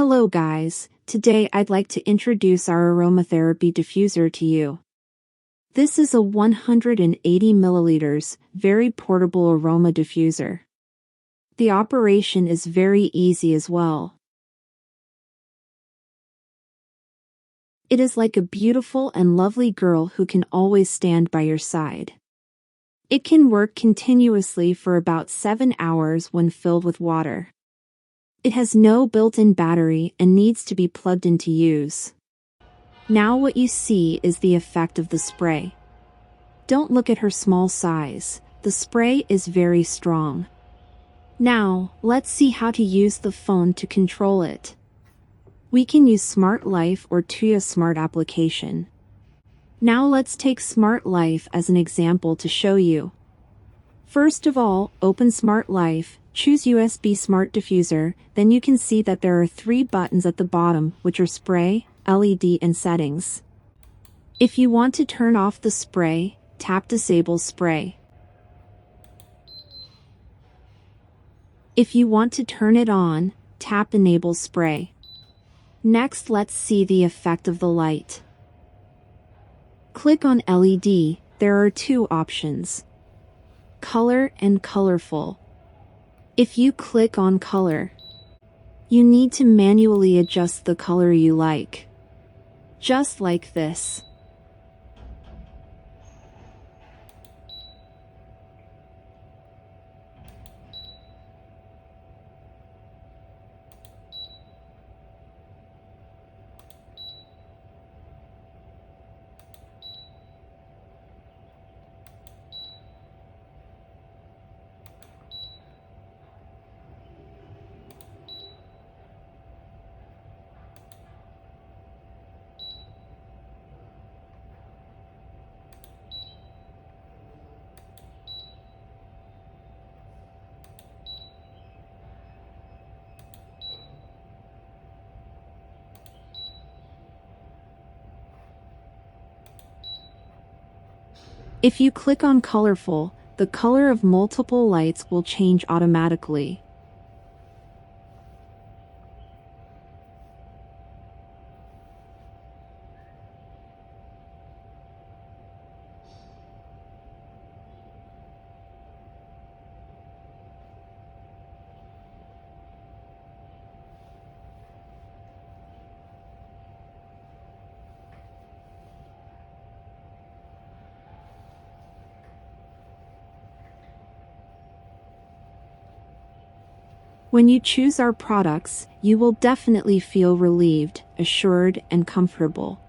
Hello guys, today I'd like to introduce our Aromatherapy Diffuser to you. This is a 180 milliliters, very portable aroma diffuser. The operation is very easy as well. It is like a beautiful and lovely girl who can always stand by your side. It can work continuously for about 7 hours when filled with water. It has no built-in battery and needs to be plugged in to use. Now what you see is the effect of the spray. Don't look at her small size, the spray is very strong. Now, let's see how to use the phone to control it. We can use Smart Life or Tuya Smart application. Now let's take Smart Life as an example to show you. First of all, open Smart Life, choose USB Smart Diffuser, then you can see that there are 3 buttons at the bottom, which are Spray, LED and Settings. If you want to turn off the spray, tap Disable Spray. If you want to turn it on, tap Enable Spray. Next, let's see the effect of the light. Click on LED, there are 2 options. Color and colorful. If you click on color, you need to manually adjust the color you like. Just like this. If you click on colorful, the color of multiple lights will change automatically. When you choose our products, you will definitely feel relieved, assured, and comfortable.